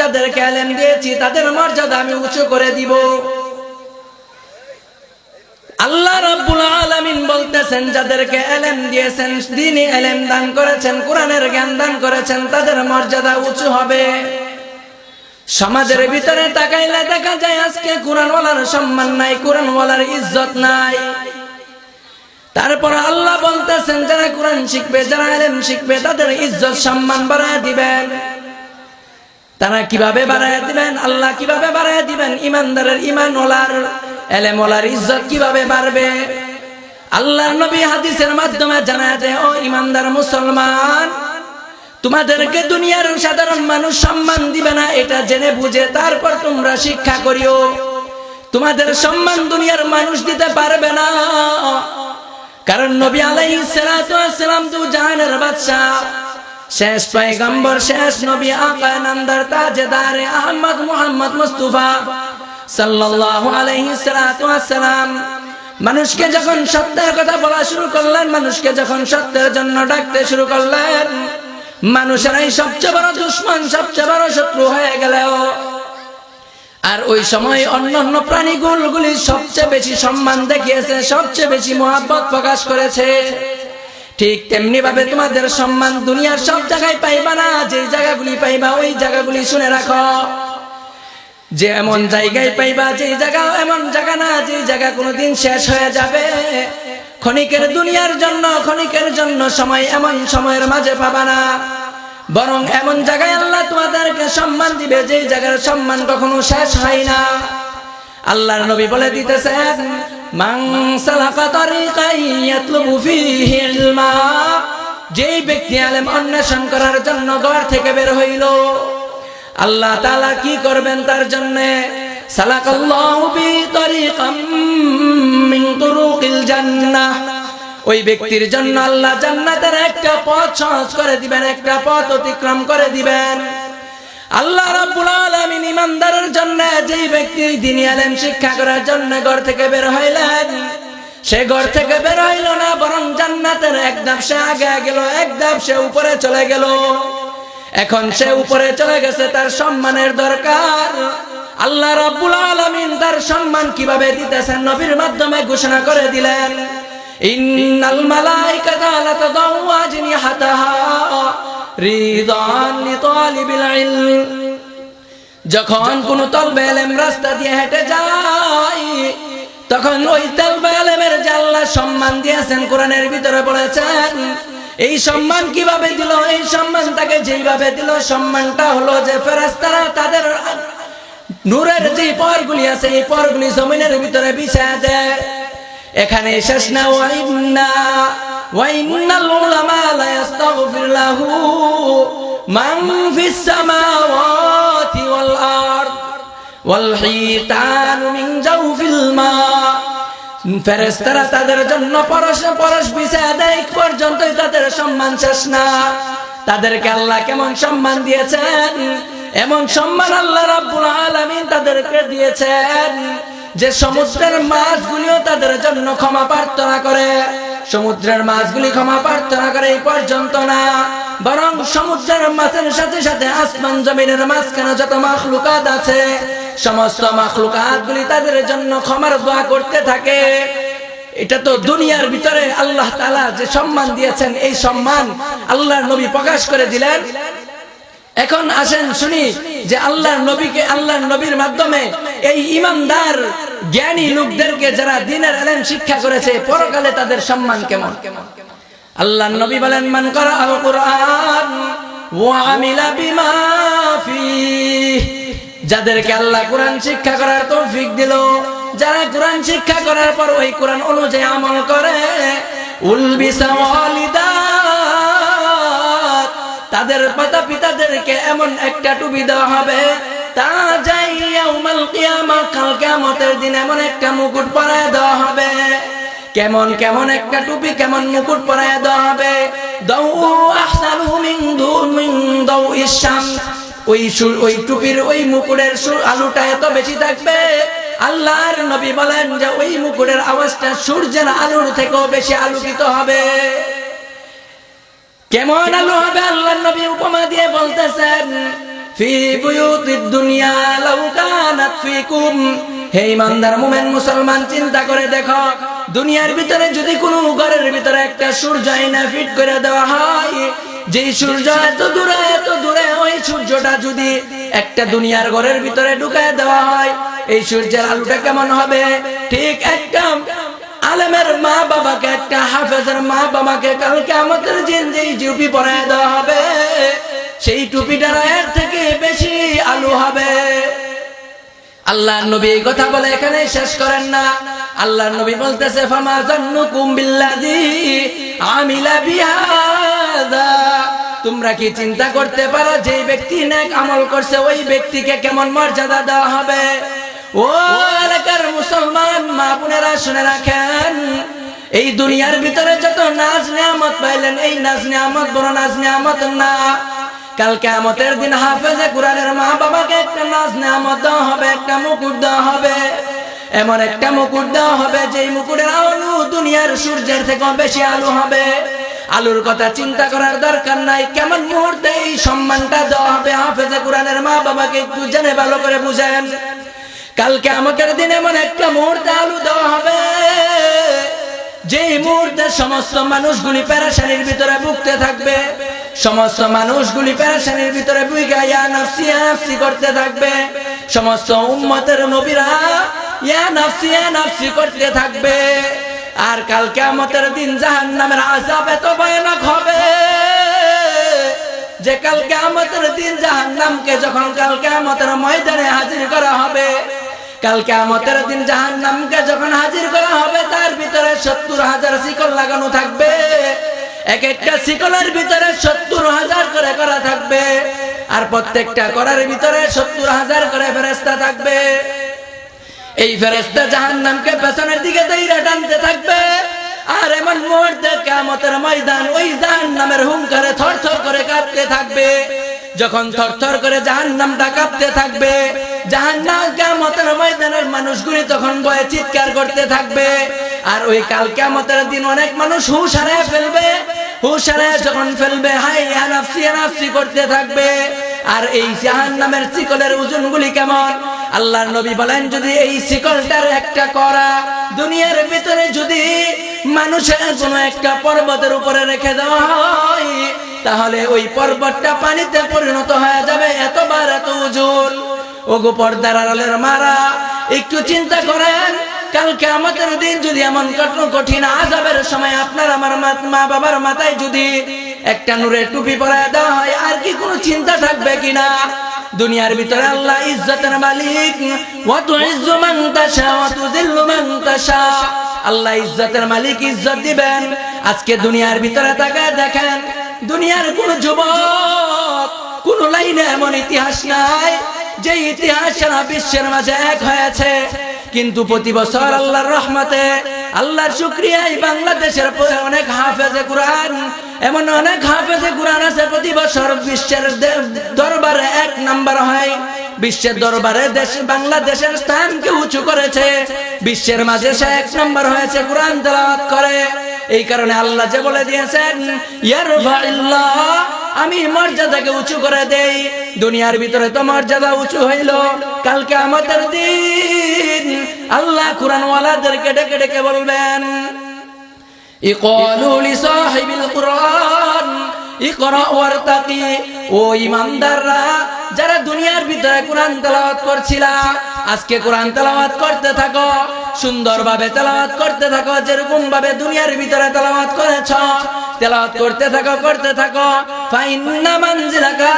যাদেরকে ইলম দিয়েছি তাদের মর্যাদা আমি উঁচু করে দিব। আল্লাহ রাব্বুল আলামিন বলতেছেন যাদেরকে ইলম দিয়েছেন, দ্বীনি ইলম দান করেছেন, কোরআনের জ্ঞান দান করেছেন, তাদের মর্যাদা উঁচু হবে। সমাজের ভিতরে তাকাইলে দেখা যায় আজকে কোরআনওয়ালার সম্মান নাই, কোরআনওয়ালার ইজ্জত নাই। তারপর আল্লাহ বলতেছেন যারা কোরআন শিখবে, যারা ইলম শিখবে তাদের ইজ্জত সম্মান বাড়ায় দিবেন। তারা কিভাবে বাড়ায় দিবেন? আল্লাহ কিভাবে বাড়ায় দিবেন? ইমানদারের, ইমানওয়ালার, ইলমওয়ালার ইজ্জত কিভাবে বাড়বে? আল্লাহর নবী হাদিসের মাধ্যমে জানায় যে ও ইমানদার মুসলমান, তোমাদেরকে দুনিয়ার সাধারণ মানুষ সম্মান দিবে না, এটা জেনে বুঝে তারপর তোমরা শিক্ষা করিও। তোমাদের সম্মান দুনিয়ার মানুষ দিতে পারবে না, কারণ নবী আলাইহিস সালাতু ওয়াস সালাম তো জাহানের বাদশা, শেষ পয়গম্বর, শেষ নবী, আকা নামদার, তাজদার আহমদ মুহাম্মদ মুস্তাফা সাল্লাল্লাহু আলাইহি সালাতু ওয়াস সালাম মানুষকে যখন সত্যের কথা বলা শুরু করলেন, মানুষকে যখন সত্যের জন্য ডাকতে শুরু করলেন, মানুষেরাই সবচেয়ে বড় দুশমন, সবচেয়ে বড় শত্রু হয়ে গেল। আর ওই সময় অন্যান্য প্রাণীগুলি সবচেয়ে বেশি সম্মান দেখিয়েছে, সবচেয়ে বেশি মহব্বত প্রকাশ করেছে। ঠিক তেমনি ভাবে তোমাদের সম্মান দুনিয়ার সব জায়গায় পাইবা না, যে জায়গাগুলি পাইবা ওই জায়গাগুলি শুনে রাখো। যে এমন জায়গায় পাইবা, যে জায়গা এমন জায়গা না, যে জায়গা কোনোদিন শেষ হয়ে যাবে। ক্ষণিকের দুনিয়ার জন্য, ক্ষণিকের জন্য সময়, এমন সময়ের মাঝে পাবা না, বরং এমন জায়গায় আল্লাহ তোমাদেরকে সম্মান দিবে যে জায়গার সম্মান কখনো শেষ হয় না। আল্লাহর নবী বলে দিতেছেন, মান সালাকা তারিকান ইয়াতলুবু ফীহি ইলমা, যেই ব্যক্তি ইলম অন্বেষণ করার জন্য ঘর থেকে বের হইল, আল্লাহ তাআলা কি করবেন তার জন্য? সালাকাল্লাহু বি তারিকাম মিন তুরুকিল জান্নাহ, ওই ব্যক্তির জন্য আল্লাহ জান্নাতের একটা পথ সহজ করে দিবেন, একটা পথ অতিক্রম করে দিবেন। আল্লাহ রাব্বুল আলামিন ইমানদারের জন্য, যেই ব্যক্তি দ্বীনি ইলম শিক্ষা করার জন্য ঘর থেকে বের হইলেন, সে ঘর থেকে বের হইল না, বরং জান্নাতের এক ধাপ সে আগে গেল, এক ধাপ সে উপরে চলে গেল। এখন সে উপরে চলে গেছে, তার সম্মানের দরকার। আল্লাহ রাব্বুল আলামিন তার সম্মান কিভাবে দিতেছেন নবীর মাধ্যমে ঘোষণা করে দিলেন, ইন্নাল মালাইকাতা লা তাদাউ আজনিহাতাহা রিদান লিতালিবিল ইলম, যখন কোন তলবে ইলম রাস্তা দিয়ে হেঁটে যায়, তখন ওই তলবে ইলমের যে আল্লাহ সম্মান দিয়েছেন কোরআনের ভিতরে বলেছেন, এই সম্মান কিভাবে দিল? এই সম্মান তাকে যেইভাবে দিল, সম্মানটা হলো যে ফেরেশতারা তাদের নূরের যে পরগুলি আছে, এই পরগুলি জমিনের ভিতরে বিছায় দেয়। এখানে শেষ না, ওয়া ইন্নাল উলামা লা ইস্তাগফির লাহু মান ফিস সামাওয়াতি ওয়াল আরদ ওয়াল হিতান মিন জাওফিল মা, ফেরেশতারা তাদের জন্য পরশ পরশ বিছায় দেয়, পর্যন্তই তাদের সম্মান শেষ না। তাদেরকে আল্লাহ কেমন সম্মান দিয়েছেন? এমন সম্মান আল্লাহ রাব্বুল আলামিন তাদেরকে দিয়েছেন যে সমুদ্রের মাছগুলিও তাদের জন্য ক্ষমা প্রার্থনা করে। সমুদ্রের মাছগুলি ক্ষমা প্রার্থনা করে এই পর্যন্ত না, বরং সমুদ্রের মাছের সাথে সাথে আসমান জমিনের মাঝখানে যত মাখলুকাত আছে, সমস্ত মাখলুকাতগুলি তাদের জন্য ক্ষমার দোয়া করতে থাকে। এটা তো দুনিয়ার ভিতরে আল্লাহ তাআলা যে সম্মান দিয়েছেন, এই সম্মান আল্লাহর নবী প্রকাশ করে দিলেন। এখন আসেন শুনি যে আল্লাহর নবীকে, আল্লাহর নবীর মাধ্যমে এই ইমানদার জ্ঞানী লোকদেরকে যারা দ্বীনের ইলম শিক্ষা করেছে, পরকালে তাদের সম্মান কেমন? আল্লাহর নবী বলেন, মান ক্বারাআল কুরআন ওয়া আমিলা বিমা ফীহি, যাদেরকে আল্লাহ কোরআন শিক্ষা করার তৌফিক দিল, যারা কোরআন শিক্ষা করার পর ওই কোরআন অনুযায়ী আমল করে, উলবিসা ওয়ালিদা, তাদের মাতা পিতাদেরকে এমন একটা টুপি দেওয়া হবে, তা যাই ইয়াউমাল কিয়ামা, কাল কিয়ামতের দিন এমন একটা মুকুট পরায় দেওয়া হবে। কেমন কেমন একটা টুপি, কেমন মুকুট পরায় দেওয়া হবে? দাউ আহসানু মিন দাউইশ শামস, ওই টুপির ওই মুকুটের আলোটা এত বেশি থাকবে, আল্লাহর নবী বলেন যে ওই মুকুটের আওয়াজটা সূর্যের আলোর থেকেও বেশি আলোকিত হবে। কেমন আলো হবে? আল্লাহর নবী উপমা দিয়ে বলতেছেন, ফি বুয়ুতিদ দুনিয়া লাউ কানাত ফিকুম। হে ইমানদার মুমিন মুসলমান, চিন্তা করে দেখো, দুনিয়ার ভিতরে যদি কোনো ঘরের ভিতরে একটা সূর্য আইনা ফিট করে দেওয়া হয়, যেই সূর্য এত দূরে, ওই সূর্যটা যদি একটা দুনিয়ার ঘরের ভিতরে ঢুকায় দেওয়া হয়, এই সূর্যের আলোটা কেমন হবে? ঠিক একটা আলেমের মা বাবাকে, একটা হাফেজের মা বাবাকে কাল কিয়ামতের দিন যেই টুপি পরায় দেওয়া হবে, সেই টুপিটার এর থেকে বেশি আলো হবে। আল্লাহর নবী এই কথা বলে এখানে শেষ করেন না। আল্লাহর নবী বলতেছে, ফামা জান্নুকুম বিল্লাযী আমিলা বিহাযা। তোমরা কি চিন্তা করতে পারো যে ব্যক্তি নেক আমল করছে ওই ব্যক্তিকে কেমন মর্যাদা দেওয়া হবে? ও এলাকার মুসলমান মা বোনেরা শুনে রাখেন, এই দুনিয়ার ভিতরে যত নাজ নিয়ামত পাইলেন, এই নাজ নিয়ামত বড় নাজ নিয়ামত না। কাল কিয়ামতের দিন হাফেজে কোরআনের মা বাবাকে একটা নাজ নিয়ামত দেওয়া হবে, একটা মুকুট দেওয়া হবে, এমন একটা মুকুট দেওয়া হবে যেই মুকুটের আলো দুনিয়ার সূর্যের থেকে বেশি আলো হবে। আলোর কথা চিন্তা করার দরকার নাই, কেমন মুহূর্তে এই সম্মানটা দেওয়া হবে হাফেজে কোরআনের মা বাবাকে একটু জেনে ভালো করে বুঝেন। কাল কিয়ামতের দিন এমন একটা মুহূর্তে আলো দেওয়া হবে যেই মুহূর্তে সমস্ত মানুষগুলি পেরেশানির ভিতরে ভুগতে থাকবে, সমস্ত মানুষগুলি পেরেশানির ভিতরে বুইগা ইয়া নাফসি ইয়া নাফসি করতে থাকবে, সমস্ত উম্মতের নবীরা ইয়া নাফসি ইয়া নাফসি করতে থাকবে। আর কাল কিয়ামতের দিন জাহান্নামের আযাব এত ভয়ানক হবে যে কাল কিয়ামতের দিন জাহান্নামকে যখন কাল কিয়ামতের ময়দানে হাজির করা হবে, কাল কিয়ামতের দিন জাহান্নামকে যখন হাজির করা হবে, তার ভিতরে ৭০,০০০ শিকল লাগানো থাকবে, এক একটা শিকলের ভিতরে ৭০,০০০ করে করা থাকবে, আর প্রত্যেকটা করার ভিতরে ৭০,০০০ করে ফেরেশতা থাকবে। এই ফেরেশতা জাহান্নামকে পেছনের দিকে দইরা টানতে থাকবে। আর এমন মুহূর্তে কিয়ামতের ময়দান ওই জাহান্নামের হুঙ্কারে থরথর করে কাঁপতে থাকবে। যখন থরথর করে জাহান্নামটা কাঁপতে থাকবে, জাহান্নাম কিয়ামতের ময়দানের মানুষগুলি তখন ভয়ে চিৎকার করতে থাকবে। আর ওই কাল কিয়ামতের দিন অনেক মানুষ হুঁশ হারিয়ে ফেলবে, হুঁশ হারিয়ে যখন ফেলবে হায় ইয়া নাফসি ইয়া নাফসি করতে থাকবে। আর এই জাহান্নামের শিকলের ওজনগুলি কেমন? আল্লাহর নবী বলেন, যদি এই শিকলটার একটা করা দুনিয়ার ভিতরে যদি মানুষের কোনো একটা পর্বতের উপরে রেখে দেওয়া হয়, তাহলে ওই পর্বতটা পানিতে পরিণত হয়ে যাবে, এতবার এত ওজন। ওগো পর্দার আড়ালের মারা, একটু চিন্তা করেন, কাল কিয়ামতের দিন যদি এমন কঠিন আযাবের সময় আপনার আমার মা বাবার মাথায় যদি একটা নূরের টুপি পরায় দেওয়া হয়, আর কি কোনো চিন্তা থাকবে কিনা? দুনিয়ার ভিতরে আল্লাহ ইজ্জতের মালিক, ওয়া তুইজ্জু মান তাশা ওয়া তুযিল্লু মান তাশা। আল্লাহ ইজ্জতের মালিক, ইজ্জত দিবেন। আজকে দুনিয়ার ভিতরে তাকায় দেখেন, দুনিয়ার কোন যুবক কোন লাইনে এমন ইতিহাস নাই যে ইতিহাস সারা বিশ্বের মাঝে এক হয়েছে। কিন্তু প্রতি বছর আল্লাহর রহমতে, আল্লাহর শুকরিয়ায় বাংলাদেশের অনেক হাফেজে কোরআন, এমন অনেক হাফেজে কোরআন আছে প্রতি বছর বিশ্বের দরবারে ১ নাম্বার হয়। বিশ্বের দরবারে বাংলাদেশের স্থানকে উঁচু করেছে, বিশ্বের মাঝে সে ১ নাম্বার হয়েছে কোরআন তেলাওয়াত করে। এই কারণে আল্লাহ যে বলে দিয়েছেন, ইয়ারফাইল্লাহ, আমি মর্যাদাকে উঁচু করে দেই। দুনিয়ার ভিতরে তো মর্যাদা উঁচু হইল, কাল কিয়ামতের দিন আল্লাহ কুরআন ওয়ালাদেরকে ডেকে ডেকে বলবেন, ইকালু লিসাহিবিল কুরআন ইকরা ওয়ারতাকি। ও ইমানদাররা, যারা দুনিয়ার ভিতরে কোরআন তেলাওয়াত করছিলা, আজকে কোরআন তেলাওয়াত করতে থাকো, সুন্দরভাবে তেলাওয়াত করতে থাকো, যেরকম ভাবে দুনিয়ার ভিতরে তেলাওয়াত করেছো তেলাওয়াত করতে থাকো, করতে থাকো। ফাইন্না মানজিলাকা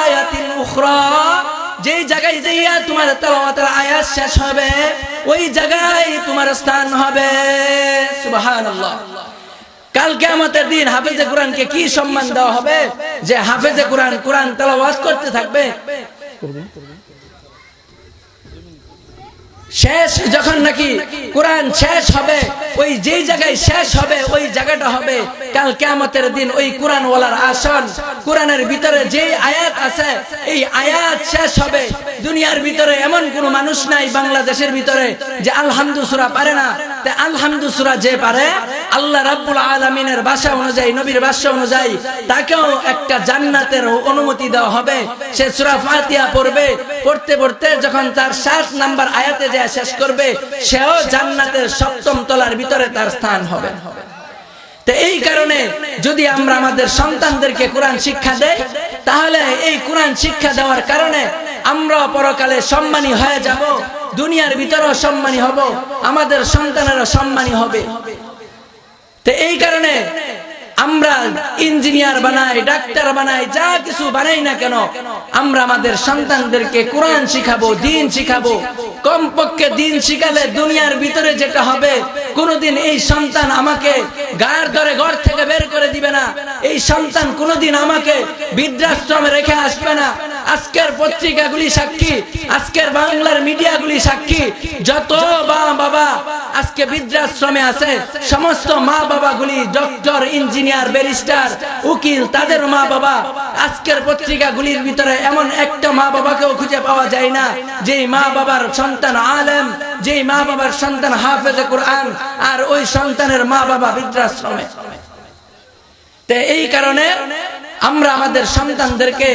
আয়াতিন উখরা, যেই জায়গায় যাইয়া তোমার তেলাওয়াতের আয়াত শেষ হবে, ওই জায়গায় তোমার স্থান হবে। সুবহানাল্লাহ। কাল কিয়ামতের দিন হাফেজে কোরআনকে কি সম্মান দেওয়া হবে যে হাফেজে কোরআন কোরআন তেলাওয়াত করতে থাকবে। শেষ যখন নাকি কোরআন শেষ হবে, ওই যেই জায়গায় শেষ হবে ওই জায়গাটা হবে কাল কিয়ামতের দিন ওই কোরআন ওয়ালার আসন। কোরআনের ভিতরে যে আয়াত আছে এই আয়াত শেষ হবে, দুনিয়ার ভিতরে এমন কোন মানুষ নাই বাংলাদেশের ভিতরে যে আলহামদু সূরা পারে না। তে আলহামদু সূরা যে পারে, আল্লাহ রাব্বুল আলামিনের ভাষা অনুযায়ী, নবীর ভাষা অনুযায়ী তাকেও একটা জান্নাতের অনুমতি দেওয়া হবে। সে সূরা ফাতিহা পড়বে, পড়তে পড়তে যখন তার 7 নাম্বার আয়াতে যায় শেষ করবে, সেও জান্নাতের 7ম তলার ভিতরে তার স্থান হবে। তো এই কারণে যদি আমরা আমাদের সন্তানদেরকে কোরআন শিক্ষা দেই, তাহলে এই কোরআন শিক্ষা দেওয়ার কারণে আমরা পরকালে সম্মানী হয়ে যাব, দুনিয়ার ভিতরেও সম্মানী হব, আমাদের সন্তানেরও সম্মানী হবে। তো এই কারণে আমরা ইঞ্জিনিয়ার বানাই, ডাক্তার বানাই, যা কিছু বানাই না কেন, আমরা আমাদের সন্তানদেরকে কোরআন শিখাবো, দ্বীন শিখাবো। কমপক্ষে দ্বীন শিখালে দুনিয়ার ভিতরে যেটা হবে, কোনোদিন এই সন্তান আমাকে গায়ের ধরে ঘর থেকে বের করে দিবে না, এই সন্তান কোনোদিন আমাকে বৃদ্ধাশ্রমে রেখে আসবে না। আজকের পত্রিকাগুলি সাক্ষী, আজকের বাংলার মিডিয়াগুলি সাক্ষী, যত মা বাবা আজকে বৃদ্ধাশ্রমে আছে, সমস্ত মা বাবাগুলি ডক্টর, ইঞ্জিনিয়ার, ব্যারিস্টার, উকিল, তাদের মা বাবা। আজকের পত্রিকাগুলির ভিতরে এমন একটা মা বাবাকেও খুঁজে পাওয়া যায় না যেই মা বাবার সন্তান আলেম, যেই মা বাবার সন্তান হাফেজে কোরআন, আর ওই সন্তানের মা বাবা বৃদ্ধাশ্রমে। তো এই কারণে আমরা আমাদের সন্তানদেরকে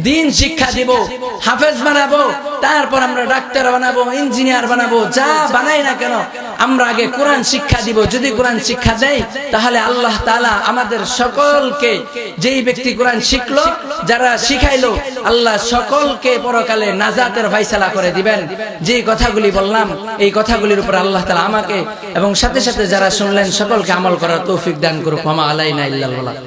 দ্বীন শিক্ষা দিব, হাফেজ বানাবো, তারপর আমরা ডাক্তার বানাবো, ইঞ্জিনিয়ার বানাবো, যা বানাই না কেন আমরা আগে কোরআন শিক্ষা দিব। যদি কোরআন শিক্ষা দেই, তাহলে আল্লাহ তাআলা আমাদের সকলকে, যেই ব্যক্তি কোরআন শিখলো, যারা শিখাইলো, আল্লাহ সকলকে পরকালে নাজাতের ফয়সালা করে দিবেন। যে কথাগুলি বললাম, এই কথাগুলির উপর আল্লাহ তাআলা আমাকে এবং সাথে সাথে যারা শুনলেন সকলকে আমল করার তৌফিক দান করুক। ওয়া মা আলাইনা ইল্লাল বালাগ।